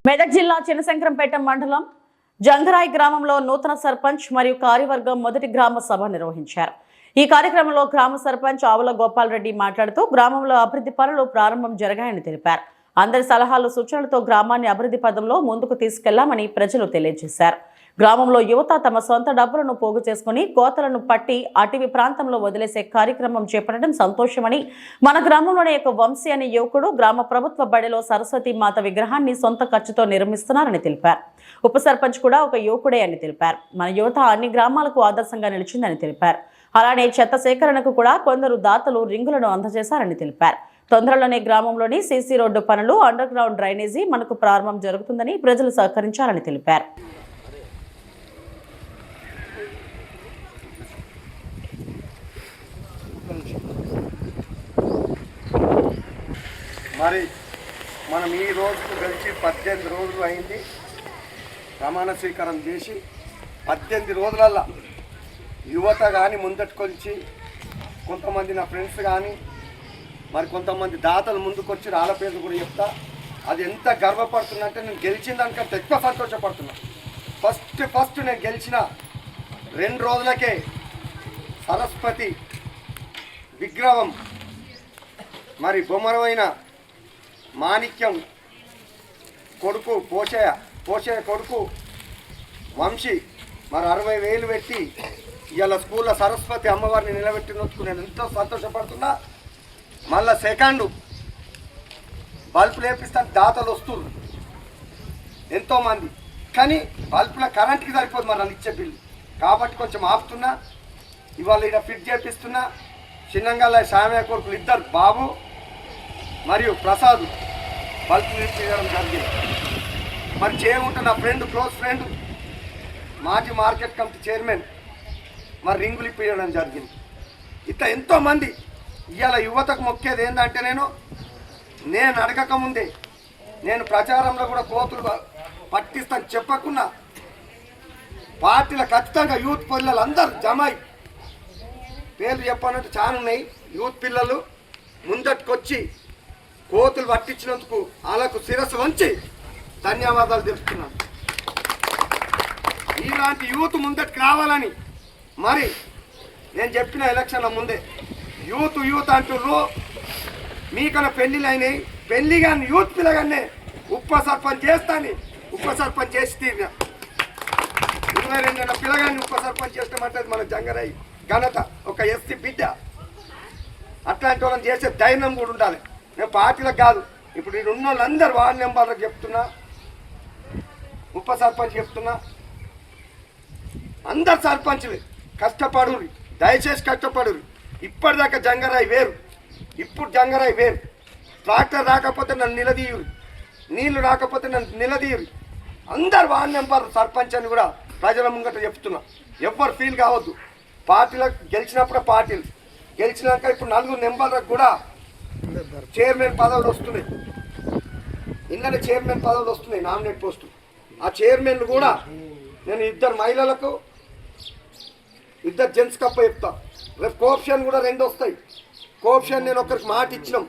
మెదక్ జిల్లా చినశంకరంపేట మండలం జంగరాయి గ్రామంలో నూతన సర్పంచ్ మరియు కార్యవర్గం మొదటి గ్రామ సభ నిర్వహించారు. ఈ కార్యక్రమంలో గ్రామ సర్పంచ్ ఆవుల గోపాల్ రెడ్డి మాట్లాడుతూ గ్రామంలో అభివృద్ధి పనులు ప్రారంభం జరగాయని తెలిపారు. అందరి సలహాలు సూచనలతో గ్రామాన్ని అభివృద్ధి పదంలో ముందుకు తీసుకెళ్లామని ప్రజలు తెలియజేశారు. గ్రామంలో యువత తమ సొంత డబ్బులను పోగు చేసుకుని కోతలను పట్టి అటవీ ప్రాంతంలో వదిలేసే కార్యక్రమం చేపట్టడం సంతోషమని, మన గ్రామంలోనే ఒక వంశీ అనే యువకుడు గ్రామ ప్రభుత్వ బడిలో సరస్వతి మాత విగ్రహాన్ని సొంత ఖర్చుతో నిర్మిస్తున్నారని తెలిపారు. ఉప సర్పంచ్ కూడా ఒక యువకుడే అని తెలిపారు. మన యువత అన్ని గ్రామాలకు ఆదర్శంగా నిలిచిందని తెలిపారు. అలానే చెత్త సేకరణకు కూడా కొందరు దాతలు రింగులను అందజేశారని తెలిపారు. తొందరలోనే గ్రామంలోని సీసీ రోడ్డు పనులు, అండర్ గ్రౌండ్ డ్రైనేజీ మనకు ప్రారంభం జరుగుతుందని ప్రజలు సహకరించాలని తెలిపారు. మరి మనం ఈ రోజుకు కలిసి 18 రోజులు అయింది. ప్రమాణ స్వీకారం చేసి 18 రోజులల్లా యువత కానీ ముందట్టుకొచ్చి కొంతమంది నా ఫ్రెండ్స్ కానీ మరి కొంతమంది దాతలు ముందుకొచ్చి వాళ్ళ పేర్లు కూడా చెప్తా. అది ఎంత గర్వపడుతున్నంటే నేను గెలిచిన దానికంటే ఎక్కువ సంతోషపడుతున్నా. ఫస్ట్ నేను గెలిచిన 2 రోజులకే సరస్వతి విగ్రహం మరి బొమ్మరమైన మాణిక్యం కొడుకు పోషయ్య కొడుకు వంశీ మరి 60,000 పెట్టి ఇవాళ స్కూల్లో సరస్వతి అమ్మవారిని నిలబెట్టినందుకు నేను ఎంతో సంతోషపడుతున్నా. మళ్ళా సెకండ్ బల్బులు వేపిస్తాను దాతలు వస్తున్నారు ఎంతోమంది, కానీ బల్బుల కరెంట్కి సరిపోదు మరి వాళ్ళు ఇచ్చే బిల్లు కాబట్టి కొంచెం ఆపుతున్నా. ఇవాళ ఇక్కడ ఫిట్ చేపిస్తున్నా. చిన్నంగల్ల సామయ్య కొడుకులు 2 బాబు మరియు ప్రసాద్ బల్బులు ఇప్పించడం జరిగింది. మరి చేయకుంటే నా ఫ్రెండ్ క్లోజ్ ఫ్రెండ్ మాజీ మార్కెట్ కమిటీ చైర్మన్ మరి రింగులు ఇప్పించడం జరిగింది. ఇట్లా ఎంతోమంది ఇవాళ యువతకు మొక్కేది ఏంటంటే నేను అడగకముందే నేను ప్రచారంలో కూడా కోతులు పట్టిస్తాను చెప్పకుండా పార్టీలో ఖచ్చితంగా యూత్ పిల్లలు అందరూ జమాయి పేర్లు చెప్పాలంటే చాలా ఉన్నాయి. యూత్ పిల్లలు ముందట్టుకొచ్చి కోతులు పట్టించినందుకు వాళ్ళకు శిరస్సు వంచి ధన్యవాదాలు తెలుపుతున్నాను. ఇలాంటి యూత్ ముందట్టుకు రావాలని మరి నేను చెప్పిన ఎలక్షన్ల ముందే యూత్ అంటుర్రు. మీకన్నా పెళ్ళిళ్ళు అయినాయి, పెళ్ళి కానీ యూత్ పిల్లగానే ఉప సర్పంచ్ చేస్తాను. ఉప సర్పంచ్ చేసి తీరిన 22 ఏళ్ళ పిల్లగాన్ని ఉప సర్పంచ్ చేస్తామంటే మన జంగరాయి ఘనత. ఒక ఎస్సీ బిడ్డ అట్లాంటి వాళ్ళని చేసే ధైర్యం కూడా ఉండాలి. నేను పార్టీలకు కాదు, ఇప్పుడు ఇక్కడ ఉన్న వాళ్ళందరూ వార్డు మెంబర్లకు చెప్తున్నా, ఉప సర్పంచ్ చెప్తున్నా, అందరు సర్పంచ్లు కష్టపడు, దయచేసి కష్టపడు. ఇప్పటిదాకా జంగరాయి వేరు, ఇప్పుడు జంగరాయి వేరు. ట్రాక్టర్ రాకపోతే నన్ను నిలదీయురు, నీళ్లు రాకపోతే నన్ను నిలదీయురు. అందరు వార్డు మెంబర్ సర్పంచ్ అని కూడా ప్రజల ముంగట చెప్తున్నా. ఎవ్వరు ఫీల్ కావద్దు. పార్టీలకు గెలిచినప్పుడే పార్టీలు గెలిచినాక ఇప్పుడు 4 మెంబర్లకు కూడా చైర్మన్ పదవులు వస్తున్నాయి. ఇళ్ళనే చైర్మన్ పదవులు వస్తున్నాయి, నామినేట్ పోస్టు. ఆ చైర్మన్లు కూడా నేను 2 మహిళలకు 2 జెంట్స్ కప్ప చెప్తా. రేపు కోఆప్షన్ కూడా 2 వస్తాయి. కోఆప్షన్ నేను ఒకరికి మాట ఇచ్చినాం,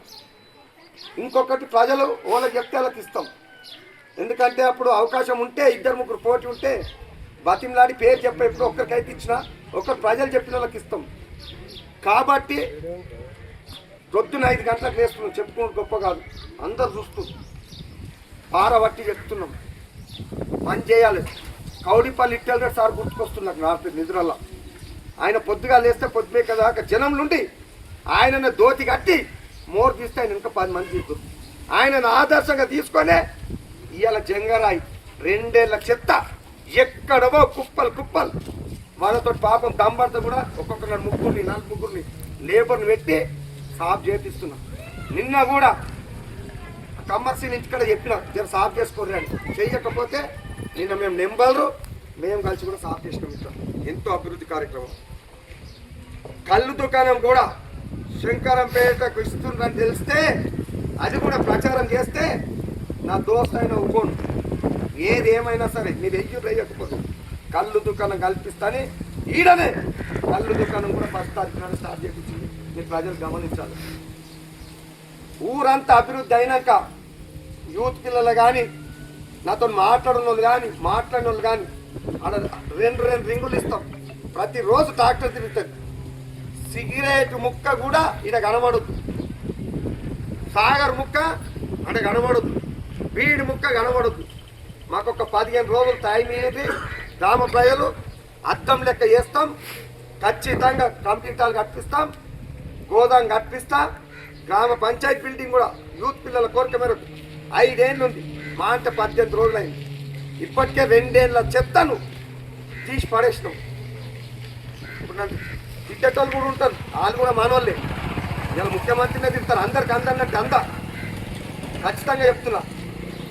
ఇంకొకటి ప్రజలు వాళ్ళకి చెప్తే వాళ్ళకి ఇస్తాం. ఎందుకంటే అప్పుడు అవకాశం ఉంటే 2-3 పోటీ ఉంటే బతిమలాడి పేరు చెప్పే ఇప్పుడు ఒక్కరికైతే ఇచ్చినా ఒకరు ప్రజలు చెప్పిన వాళ్ళకి ఇస్తాం. కాబట్టి పొద్దున 5 గంటలకు వేస్తున్నాం. చెప్పుకోవడం గొప్ప కాదు, అందరు చూస్తూ పారబట్టి చెప్తున్నాం. పని చేయాలి. కౌడిపల్లి ఇట్టెల్రెడ్డి సార్ గుర్తుకొస్తున్నారు రాత్రి నిద్రలో. ఆయన పొద్దుగా లేస్తే పొద్దుమే కదా జనం నుండి ఆయనను దోతి కట్టి మోరు తీస్తే ఆయన ఇంకా 10 మంది తీస్తారు. ఆయనను ఆదర్శంగా తీసుకొనే ఇవాళ జంగరాయి 2 ఏళ్ళ చెత్త ఎక్కడవో కుప్పలు వాళ్ళతో పాపం దంబర్తో కూడా ఒక్కొక్కరు 3-4 లేబర్ని పెట్టి సాఫ్ చేపిస్తున్నా. నిన్న కూడా కమర్షియల్ ఇంటికాడ చెప్పిన జర సాఫ్ చేసుకోరు అని, చేయకపోతే నిన్న మేము కలిసి కూడా సాఫ్ చేసుకుంటాం. ఎంతో అభివృద్ధి కార్యక్రమం. కళ్ళు దుకాణం కూడా శంకరంపేటకు ఇస్తుందని తెలిస్తే అది కూడా ప్రచారం చేస్తే నా దోస్త్ అయినా ఒప్పుకోను. ఏది ఏమైనా సరే మీరు వేయకపోతే కళ్ళు దుకాణం కల్పిస్తాని ఈడనే కళ్ళు దుకాణం కూడా 1 తారీఖు స్టార్ట్ చేయించింది. మీరు ప్రజలు గమనించాలి. ఊరంతా అభివృద్ధి అయినాక యూత్ పిల్లలు కానీ నాతో మాట్లాడిన వాళ్ళు కానీ అక్కడ రెండు రింగులు ఇస్తాం. ప్రతిరోజు ట్రాక్టర్ తిరుగుతుంది. సిగరెట్ ముక్క కూడా ఇక్కడ కనబడద్దు, సాగర్ ముక్క అంటే కనబడద్దు, బీడి ముక్క కనబడద్దు. మాకు ఒక 15 రోజులు టైం ఇయ్యేది. గ్రామ ప్రజలు అద్దం లెక్క చేస్తాం. ఖచ్చితంగా కంప్యూటర్లు కట్టిస్తాం, గోదాం కట్టిస్తా. గ్రామ పంచాయతీ బిల్డింగ్ కూడా యూత్ పిల్లల కోరిక మేరకు 5 ఏళ్ళు ఉంది. మా అంటే 18 రోజులు అయింది. ఇప్పటికే 2 ఏళ్ళ చెత్తను తీసి పడేసినాం. ఇప్పుడు నన్ను తిట్టేటోళ్ళు కూడా ఉంటారు, వాళ్ళు కూడా మనోళ్ళే. ఇలా ముఖ్యమంత్రినే తింటారు, అందరికి అందన్నట్టు ఖచ్చితంగా చెప్తున్నా.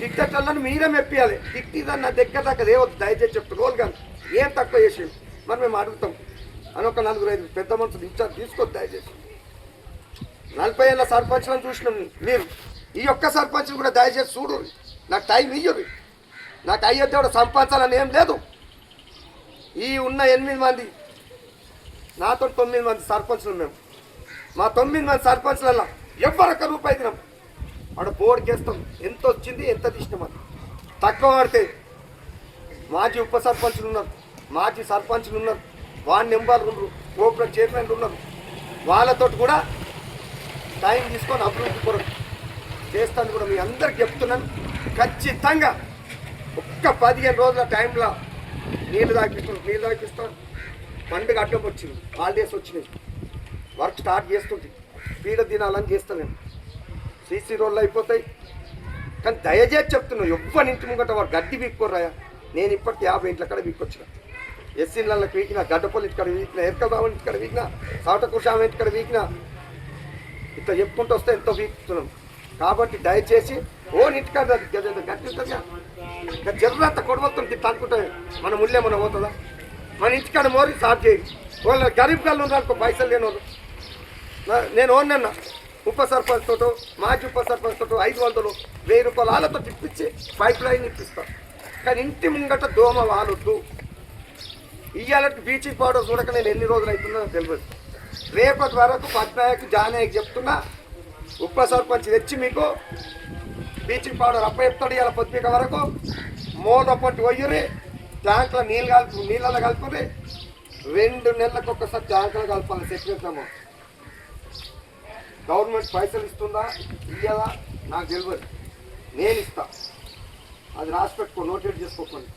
తిట్టేటోళ్ళని మీరే మెప్పియాలి. తిట్టిదని నా దగ్గర దాకా ఏవద్దు, దయచేసి చెప్తారు. రోజు కానీ ఏం తక్కువ చేసి మరి మేము అడుగుతాం అని ఒక 4-5 పెద్ద మనుషులు ఇచ్చారు, తీసుకోవద్దు దయచేసి. 40 ఏళ్ళ సర్పంచ్లను చూసినాం మీరు. ఈ ఒక్క సర్పంచ్ని కూడా దయచేసి చూడు, నాకు టైం ఇయ్యరు. నాకు అయ్యేది కూడా సంపాదించాలని ఏం లేదు. ఈ ఉన్న 8 మంది, నాతో 9 మంది సర్పంచ్లు మేము. మా 9 మంది సర్పంచ్లలో ఎవరొక్క రూపాయి తినాం. వాడు బోర్డుకి వేస్తాం, ఎంత వచ్చింది ఎంత తీసినామని. తక్కువ పడితే మాజీ ఉప సర్పంచ్లు ఉన్నారు, మాజీ సర్పంచ్లు ఉన్నారు, వార్డు మెంబర్లు ఉన్నారు, కోఆపరేటివ్ చైర్మన్లు ఉన్నారు. వాళ్ళతో కూడా టైం తీసుకొని అభివృద్ధి కొరకు చేస్తాను కూడా మీ అందరికి చెప్తున్నాను. ఖచ్చితంగా ఒక్క 15 రోజుల టైంలో నీళ్ళు తాగిస్తాను. పండుగ అడ్డం వచ్చింది, హాలిడేస్ వచ్చినాయి, వర్క్ స్టార్ట్ చేస్తుంది. పీడ దినాలని చేస్తాను నేను. సీసీ రోడ్లు అయిపోతాయి. కానీ దయచేసి చెప్తున్నాను, ఎవ్వరి ఇంటి ముంగట వాడు గడ్డి వీక్కోర్రాయా. నేను ఇప్పటికి 50 ఇంట్ల కడ వీక్కొచ్చిన. ఎస్సీళ్ళకి వీకిన, గడ్డపల్లి ఇంటికాడ వీకిన, ఎరకబాబు ఇంటికాడ వీకిన, సావటకుషామ ఇంటికాడ వీకిన. ఇట్లా చెప్పుకుంటూ వస్తే ఎంతో వీక్తున్నాం. కాబట్టి దయచేసి ఇంటికాడ గట్టి ఉంటుందిగా, జర్రంత కొడవలుతుంది ఇట్లా అనుకుంటే మన ముళ్ళే మన పోతుందా? మన ఇంటికాడ మోరి సాఫ్ చేయి. వాళ్ళ గరీబ్ గాళ్ళు ఉన్నారనుకో, పైసలు లేని వాళ్ళు. నేను ఓన్నన్నా ఉప సర్పంచ్ తోటో మాజీ ఉప సర్పంచ్ తోటో 500, 1000 రూపాయలు వాళ్ళతో ఇప్పించి పైప్ లైన్ ఇప్పిస్తాం. కానీ ఇంటి ముంగట దోమ వాలొద్దు. ఇయ్యాలకి బ్లీచింగ్ పౌడర్ చూడక నేను ఎన్ని రోజులు అవుతుందో తెలియదు. రేపటి వరకు పద్నాయకు జానయ్యకి చెప్తున్నా, ఉప సర్పంచ్ తెచ్చి మీకు బ్లీచింగ్ పౌడర్ చెప్తాడు. ఇవాళ పొద్దుక వరకు మూల పట్టి పోయ్యురి, ట్యాంకులో నీళ్ళలో కలుపురి. 2 నెలలకు ఒక్కసారి ట్యాంకులో కలపాలి. సెక్రటరీ గవర్నమెంట్ పైసలు ఇస్తుందా ఇయ్యదా నాకు తెలియదు, నేను ఇస్తా. అది రాసి పెట్టుకో, నోటెడ్ చేసుకోకండి.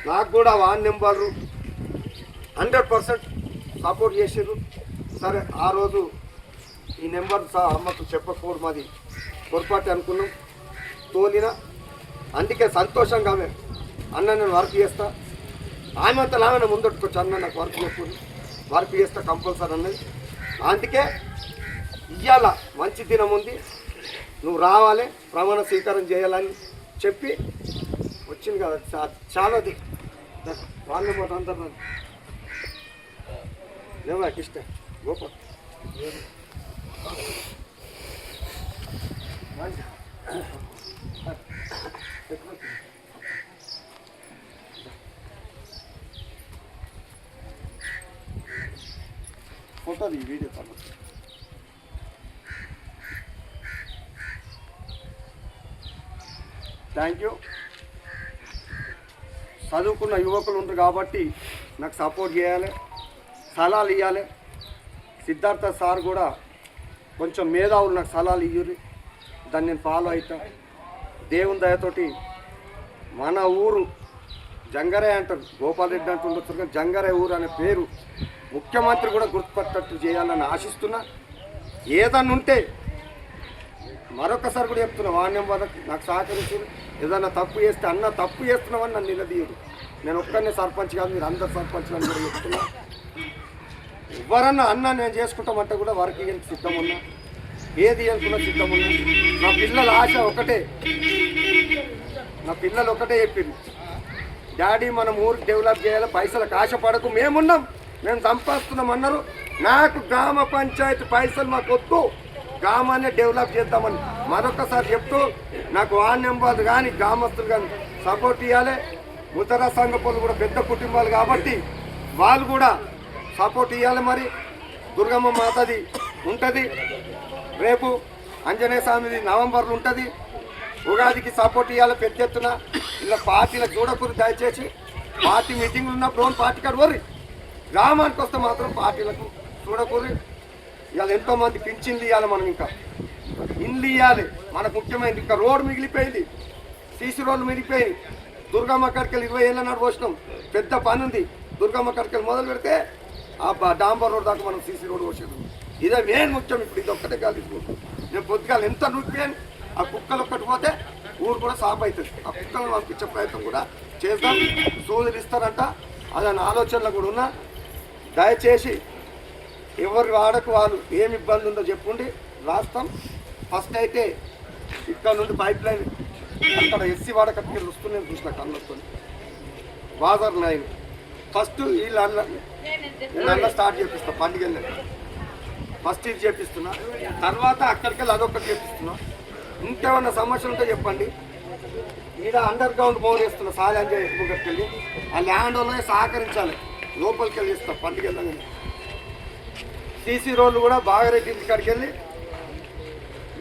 నాకు కూడా వార్డ్ నెంబర్లు 100% సపోర్ట్ చేసారు. సరే ఆ రోజు ఈ నెంబర్ అమ్మకు చెప్పకూడదు, మాది పొరపాటు అనుకున్నాం, తోలిన. అందుకే సంతోషంగా ఆమె అన్న నేను వర్క్ చేస్తా, ఆమె అంతా ఆమె ముందట్టుకోవచ్చు, అన్న నాకు వర్క్ చెప్పు, వర్క్ చేస్తా కంపల్సరీ అన్నది. అందుకే ఇవాళ మంచి దినం ఉంది, నువ్వు రావాలి, ప్రమాణ స్వీకారం చేయాలని చెప్పి వచ్చింది కదా. చాలాది వాళ్ళ మాట అందరు లేవా ఇష్ట గోప ఫోటో వీడియో థ్యాంక్ యూ. చదువుకున్న యువకులు ఉంటారు కాబట్టి నాకు సపోర్ట్ చేయాలి, సలహాలు ఇవ్వాలి. సిద్ధార్థ సార్ కూడా కొంచెం మేధావులు, నాకు సలహాలు ఇవ్వరు, దాన్ని నేను ఫాలో అవుతా. దేవుని దయతోటి మన ఊరు జంగరయ్య అంటారు, గోపాల్ రెడ్డి అంటుండొచ్చు కానీ జంగరయ్య ఊరు అనే పేరు ముఖ్యమంత్రి కూడా గుర్తుపట్టేటట్టు చేయాలని ఆశిస్తున్నా. ఏదన్నా ఉంటే మరొకసారి కూడా చెప్తున్నా, వాణ్యం వరకు నాకు సహకరించు. ఏదన్నా తప్పు చేస్తే అన్న తప్పు చేస్తున్నామని నన్ను నిలదీయడు. నేను ఒక్కనే సర్పంచ్ కాదు, మీరు అందరు సర్పంచ్లు అని కూడా చెప్తున్నా. ఎవరన్నా అన్న నేను చేసుకుంటామంటే కూడా వారికి ఇవ్వడానికి సిద్ధం ఉన్నా, ఏది అనుకున్నా సిద్ధం ఉన్నా. నా పిల్లల ఆశ ఒకటే, నా పిల్లలు ఒకటే చెప్పింది, డాడీ మనం ఊరికి డెవలప్ చేయాలి, పైసలకు ఆశపడకు, మేమున్నాం, మేము సంపాదిస్తున్నాం అన్నారు. నాకు గ్రామ పంచాయతీ పైసలు మాకు వద్దు, గ్రామాన్ని డెవలప్ చేద్దామని మరొకసారి చెప్తూ, నాకు వార్డ్ నెంబర్లు కానీ గ్రామస్తులు కానీ సపోర్ట్ ఇవ్వాలి. ఉత్తర సంఘపల్లి కూడా పెద్ద కుటుంబాలు కాబట్టి వాళ్ళు కూడా సపోర్ట్ ఇవ్వాలి. మరి దుర్గమ్మ మాతది ఉంటుంది, రేపు ఆంజనేయ స్వామిది నవంబర్లో ఉంటుంది. ఉగాదికి సపోర్ట్ ఇవ్వాలి పెద్ద ఎత్తున. ఇలా పార్టీలకు చూడకూడదు దయచేసి. పార్టీ మీటింగ్లు ఉన్నప్పుడు పార్టీ కాడ వర్రి, గ్రామానికి వస్తే మాత్రం పార్టీలకు చూడకూడదు. ఇవాళ ఎంతోమంది పింఛన్లు ఇవ్వాలి, మనం ఇంకా ఇండ్లు ఇవ్వాలి. మనకు ముఖ్యమైనది ఇంకా రోడ్డు మిగిలిపోయింది, సీసీ రోడ్లు మిగిలిపోయింది. దుర్గమ్మ కడకలు 20 ఏళ్ళ నాడు పోసినాం, పెద్ద పని ఉంది. దుర్గమ్మ కడకలు మొదలు పెడితే ఆ డాంబర్ రోడ్ దాకా మనం సీసీ రోడ్డు పోసేది. ఇదే మెయిన్ ముఖ్యం. ఇప్పుడు ఇది ఒక్కటే కాదు, రేపు పొద్దుగాలు ఎంత నూపిపోయాను ఆ కుక్కలు ఒక్కటి పోతే ఊరు కూడా సాఫ్ అవుతుంది. ఆ కుక్కలను పంపించే ప్రయత్నం కూడా చేద్దాం. సూదులు ఇస్తారంట, అదని ఆలోచనలు కూడా ఉన్నా. దయచేసి ఎవరి వాడకు వాళ్ళు ఏమి ఇబ్బంది ఉందో చెప్పుండి రాస్తాం. ఫస్ట్ అయితే ఇక్కడ నుండి పైప్ లైన్ అక్కడ ఎస్సీ వాడకట్టుకి వస్తున్నాయి, చూసిన కళ్ళొస్తుంది బాజర్ లైన్. ఫస్ట్ వీళ్ళ స్టార్ట్ చేపిస్తా, పండుగ ఫస్ట్ ఇది చేపిస్తున్నా, తర్వాత అక్కడికి వెళ్ళి అదొకటి చేపిస్తున్నా. ఇంకేమన్నా సమస్యలు ఉంటే చెప్పండి. ఈడ అండర్ గ్రౌండ్ బోర్ వేస్తున్నా, సాయంజయ్ ముంగట్కి వెళ్ళి ఆ ల్యాండ్ వాళ్ళనే సహకరించాలి. లోపలికి వెళ్ళి ఇస్తాం పండుగ వెళ్ళగానే. సీసీ రోడ్లు కూడా బాగారెడ్డి ఇంటి కాడికి వెళ్ళి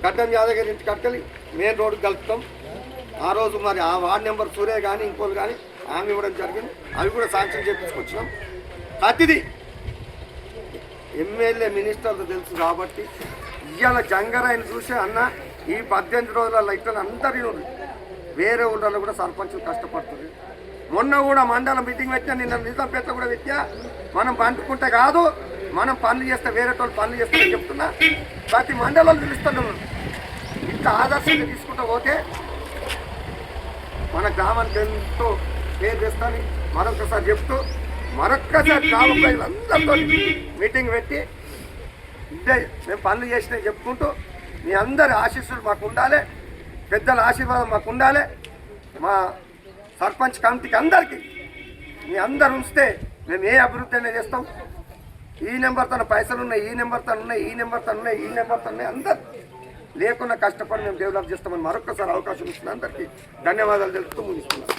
గడ్డం యాదగిరి ఇంటి కాడికి వెళ్ళి మెయిన్ రోడ్డు కలుపుతాం. ఆ రోజు మరి ఆ వార్డు నెంబర్ సూర్య కానీ ఇంకోళ్ళు కానీ ఆమె ఇవ్వడం జరిగింది, అవి కూడా శాంక్షన్ చేపించుకొచ్చినాం. ప్రతిదీ ఎమ్మెల్యే మినిస్టర్లు తెలుసు కాబట్టి ఇవాళ జంగరాయిని చూసే అన్న ఈ 18 రోజుల ఇట్లా అందరూ వేరే ఊళ్ళలో కూడా సర్పంచులు కష్టపడుతుంది. మొన్న కూడా మండల మీటింగ్ పెట్టినా, నిన్న నిజాంపేట కూడా పెట్టా. మనం పండుకుంటే కాదు, మనం పనులు చేస్తే వేరే వాళ్ళు పనులు చేస్తామని చెప్తున్నా. ప్రతి మండలంలో పిలుస్తున్నాం. ఇంత ఆదర్శంగా తీసుకుంటూ పోతే మన గ్రామానికి ఎంతో పేరు చేస్తాను. మరొకసారి చెప్తూ మరొక్కసారి గ్రామ ప్రజలందరితో మీటింగ్ పెట్టి ఇదే మేము పనులు చేసినాయి చెప్పుకుంటూ మీ అందరి ఆశీస్సులు మాకు ఉండాలి, పెద్దల ఆశీర్వాదం మాకు ఉండాలి. మా సర్పంచ్ కమిటీకి అందరికీ మీ అందరు ఉంచితే మేము ఏ అభివృద్ధి అయినా చేస్తాం. ఈ నెంబర్ తన పైసలు ఉన్నాయి, ఈ నెంబర్ తను ఉన్నాయి, ఈ నెంబర్ తను ఉన్నాయి, ఈ నెంబర్ తను ఉన్నాయి, అందరు లేకుండా కష్టపడి మేము డెవలప్ చేస్తామని మరొకసారి అవకాశం ఇస్తున్న అందరికీ ధన్యవాదాలు తెలుపుతూ ముగిస్తున్నాం.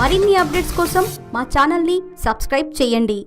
మరిన్ని అప్డేట్స్ కోసం మా ఛానల్ని సబ్స్క్రైబ్ చేయండి.